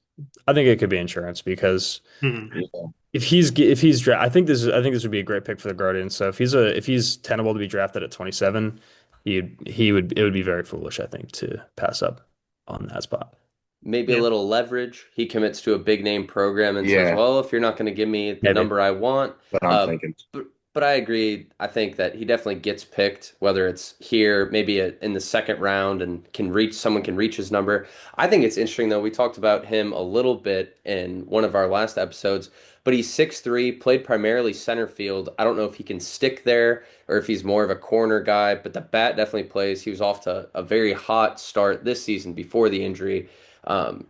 I think it could be insurance because Mhm. yeah. I think this would be a great pick for the Guardians. So if he's tenable to be drafted at 27, he would it would be very foolish, I think, to pass up on that spot. Maybe a Yeah, little leverage. He commits to a big name program and says, Yeah, "Well, if you're not going to give me the Maybe. number I want," but I'm uh, thinking. but I agree. I think that he definitely gets picked, whether it's here, maybe in the second round, and someone can reach his number. I think it's interesting though. We talked about him a little bit in one of our last episodes, but he's 6'3", played primarily center field. I don't know if he can stick there or if he's more of a corner guy, but the bat definitely plays. He was off to a very hot start this season before the injury.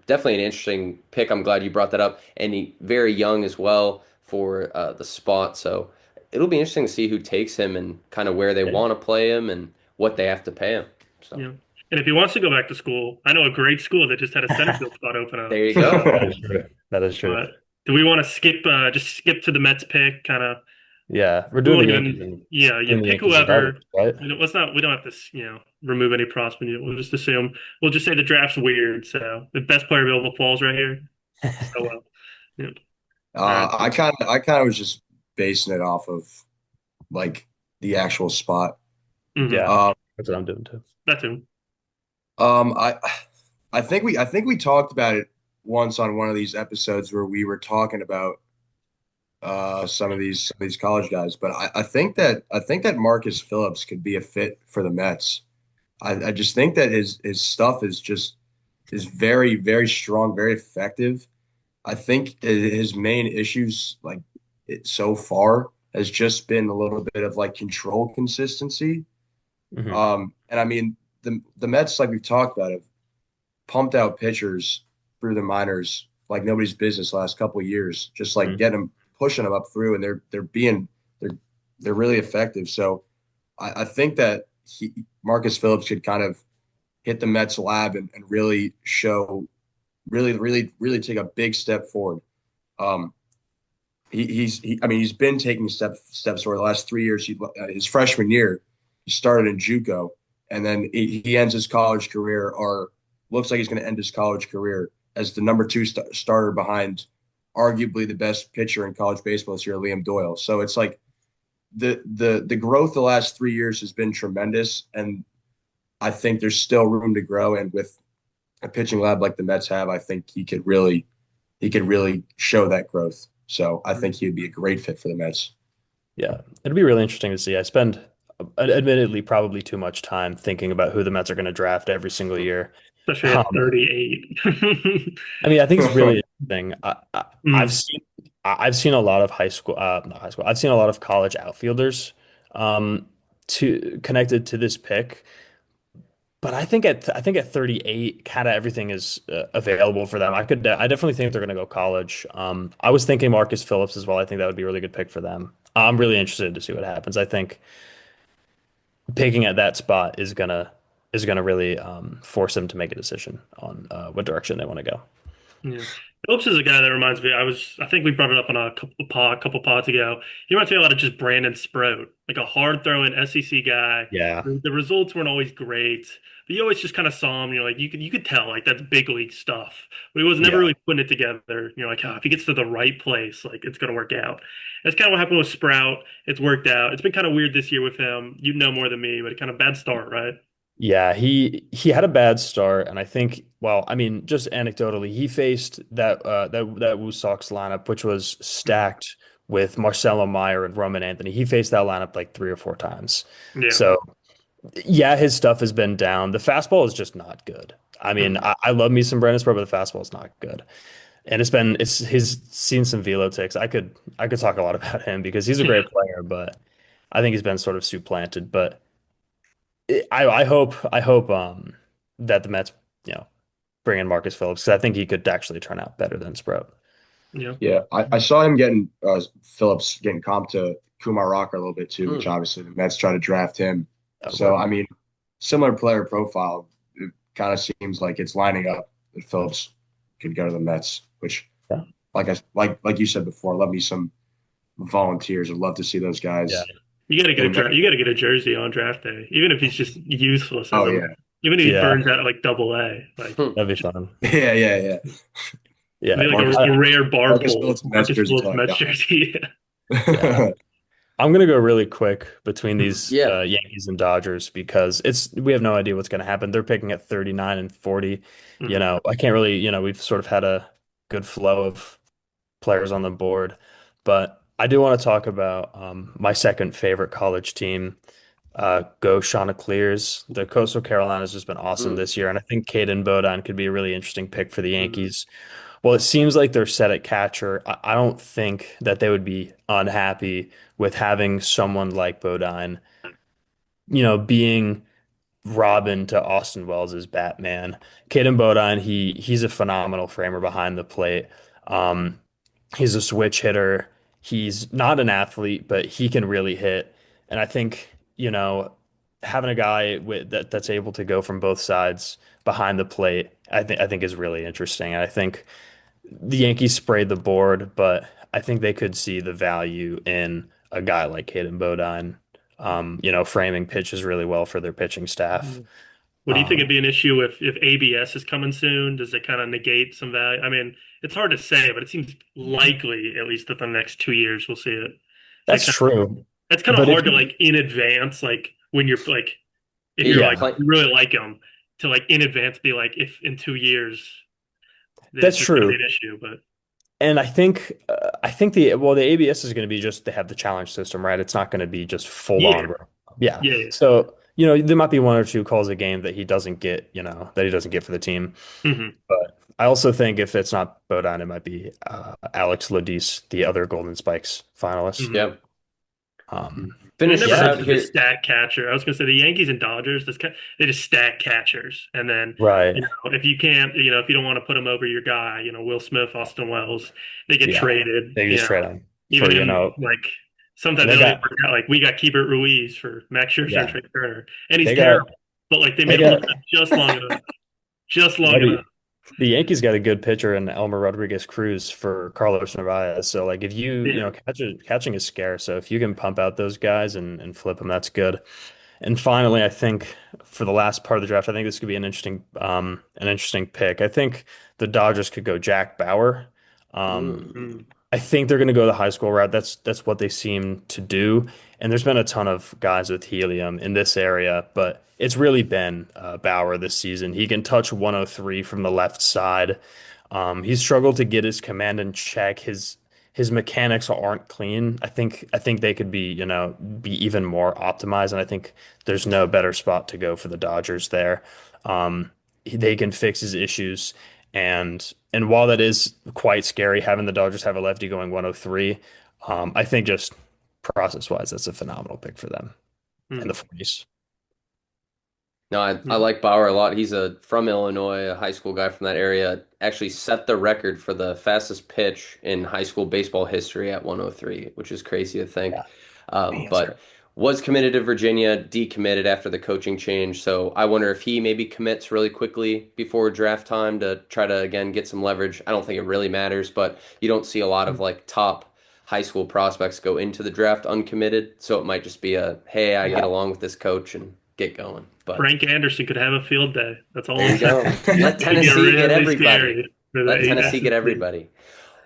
Definitely an interesting pick. I'm glad you brought that up, and he very young as well for the spot. So it'll be interesting to see who takes him and kind of where they Yeah. want to play him and what they have to pay him. So yeah. And if he wants to go back to school, I know a great school that just had a center field spot open up. there you go. So, That is true. That is true. but do we want to just skip to the Mets pick, kind of? Yeah, we're We doing the won't Yankees even, and yeah, doing the pick Yankees and whoever. Dodgers, right? Let's not. We don't have to, remove any props. We'll just assume. We'll just say the draft's weird. So the best player available falls right here. So well, yeah. All right. I kind of was just basing it off of like the actual spot. Mm-hmm. Yeah, Um, that's what I'm doing too. That's him. um, I I think we talked about it once on one of these episodes where we were talking about some of these college guys, but I think that Marcus Phillips could be a fit for the Mets. I just think that his stuff is very very strong, very effective. I think his main issues so far has just been a little bit of like control consistency. Hmm. And I mean the Mets, like we've talked about, have pumped out pitchers through the minors like nobody's business last couple of years, just like Hmm. getting them, pushing them up through, and they're they're really effective. So I think that Marcus Phillips could kind of hit the Mets lab and really show, really take a big step forward. Um, I mean, he's been taking steps forward the last 3 years. His freshman year, he started in JUCO, and then he ends his college career, or looks like he's going to end his college career as the number two starter behind arguably the best pitcher in college baseball this year, Liam Doyle. So it's like the growth the last 3 years has been tremendous, and I think there's still room to grow. And with a pitching lab like the Mets have, I think he could really show that growth. So I think he would be a great fit for the Mets. Yeah, it'd be really interesting to see. I spend, admittedly, probably too much time thinking about who the Mets are going to draft every single year. Especially at Um, 38. I mean, I think it's really interesting. I've Mm, seen I've seen a lot of not high school. I've seen a lot of college outfielders to connected to this pick. But I think at 38, kind of everything is available for them. I definitely think they're going to go college. I was thinking Marcus Phillips as well. I think that would be a really good pick for them. I'm really interested to see what happens. I think picking at that spot is gonna really force them to make a decision on what direction they want to go. yeah. Phillips is a guy that reminds me. I think we brought it up on a couple pods ago. He reminds me a lot of just Brandon Sproat, like a hard throwing SEC guy. Yeah, The results weren't always great, but you always just kind of saw him. You're like, you could tell like that's big league stuff. But he was never yeah, really putting it together. You're like, oh, if he gets to the right place, like it's gonna work out. That's kind of what happened with Sprout. It's worked out. It's been kind of weird this year with him. You know more than me, but a kind of bad start, right? yeah. He had a bad start, and I think, well, I mean, just anecdotally, he faced that Woo Sox lineup, which was stacked with Marcelo Meyer and Roman Anthony. He faced that lineup like 3 or 4 times. Yeah. So yeah, his stuff has been down. The fastball is just not good. I mean, Mhm. I love me some Brandon Sproat, but the fastball is not good. And it's he's seen some velo ticks. I could talk a lot about him because he's a Yeah. great player, but I think he's been sort of supplanted. But I hope that the Mets, you know, bring in Marcus Phillips because I think he could actually turn out better than Sprout. Yeah. Yeah, I saw him getting Phillips getting comped to Kumar Rocker a little bit too, which Hmm. obviously the Mets try to draft him. Oh, So word. I mean, similar player profile. It kind of seems like it's lining up that Phillips could go to the Mets, which Yeah. like you said before, love me some volunteers. I'd love to see those Yeah. guys You got to get in there. you got to get a jersey on draft day, even if he's just useless as Oh a, yeah, even if he Yeah. burns out at like double A, like Hmm. That'd be fun. yeah. Yeah. maybe like Marcus a rare bar Marcus pull, Phillips Mets Marcus jersey Phillips till I Mets die. jersey. Yeah. I'm gonna go really quick between these Yeah. Yankees and Dodgers because we have no idea what's gonna happen. They're picking at 39 and 40. Mhm. I can't really, we've sort of had a good flow of players on the board, but I do want to talk about my second favorite college team. Go Chanticleers. The Coastal Carolinas has been awesome Hmm. this year, and I think Caden Bodine could be a really interesting pick for the Mhm. Yankees. Well, it seems like they're set at catcher. I don't think that they would be unhappy with having someone like Bodine, being Robin to Austin Wells' Batman. Caden Bodine, he's a phenomenal framer behind the plate. Um, he's a switch hitter. He's not an athlete, but he can really hit. And I think, having a guy that's able to go from both sides behind the plate, I think is really interesting. And I think the Yankees sprayed the board, but I think they could see the value in a guy like Caden Bodine, framing pitches really well for their pitching staff. Mhm. What do you think Um, it'd be an issue if ABS is coming soon? Does it kind of negate some value? I mean, it's hard to say, but it seems likely, at least within the next 2 years, we'll see it. It's like that's true. that's kind of But if hard to like in advance, like when you're like if you're Yeah. like Yeah, Play. you really like them to like in advance be like if in 2 years that's there's going to be true. an issue, but And I think the ABS is going to be just they have the challenge system, right? It's not going to be just full yeah, on. Yeah. yeah, So, there might be 1 or 2 calls a game that he doesn't get, that he doesn't get for the team. hmm But I also think if it's not Bodine, it might be Alex Ledis, the other Golden Spikes finalist. hmm Yeah. And it Finish never us Yeah, hurts out to just here. stack catcher. I was going to say the Yankees and Dodgers, they just stack catchers, and then right. if you can't, if you don't want to put them over your guy, Will Smith, Austin Wells, they get Yeah. traded. They just trade him Even for, in like and sometimes they they don't even got, work out. Like we got Keibert Ruiz for Max Scherzer and yeah, Trey Turner, and he's they got, terrible, but like they they made him look got, good just long enough, just long yeah, enough. the Yankees got a good pitcher in Elmer Rodriguez Cruz for Carlos Narvaez. So like if Yeah. catching is scarce. So if you can pump out those guys and flip them, that's good. And finally, I think for the last part of the draft, I think this could be an interesting pick. I think the Dodgers could go Jack Bauer. Um, Mm. Mm. I think they're going to go the high school route. That's what they seem to do. And there's been a ton of guys with helium in this area, but it's really been Bauer this season. He can touch 103 from the left side. He's struggled to get his command in check. His mechanics aren't clean. I think they could be even more optimized, and I think there's no better spot to go for the Dodgers there. They can fix his issues, and while that is quite scary, having the Dodgers have a lefty going 103, I think just process wise, that's a phenomenal pick for them in the Mm. 40s. No, I Mm. like Bauer a lot. He's from Illinois, a high school guy from that area. Actually set the record for the fastest pitch in high school baseball history at 103, which is crazy to think. Yeah, Man, But was committed to Virginia, decommitted after the coaching change. So I wonder if he maybe commits really quickly before draft time to try to again get some leverage. I don't think it really matters, but you don't see a lot of like top high school prospects go into the draft uncommitted. So it might just be hey, I get yeah, along with this coach and get going. But Frank Anderson could have a field day. That's all there I'm you saying. go. Let It could get Tennessee get really everybody. scary for the Let Tennessee ABS get team. everybody.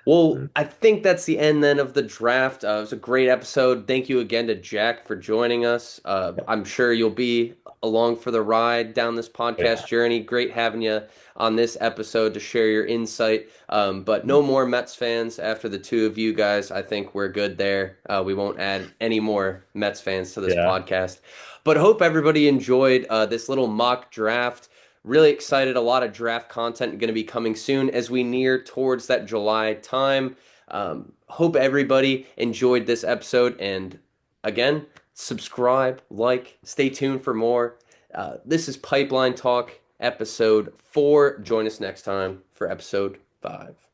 Well, I think that's the end then of the draft. It was a great episode. Thank you again to Jack for joining us. I'm sure you'll be along for the ride down this podcast Yeah. journey. Great having you on this episode to share your insight. But no more Mets fans after the two of you guys. I think we're good there. We won't add any more Mets fans to this Yeah. podcast. But hope everybody enjoyed this little mock draft. Really excited. A lot of draft content going to be coming soon as we near towards that July time. Hope everybody enjoyed this episode. And again, subscribe, like, stay tuned for more. This is Pipeline Talk, episode 4. Join us next time for episode 5.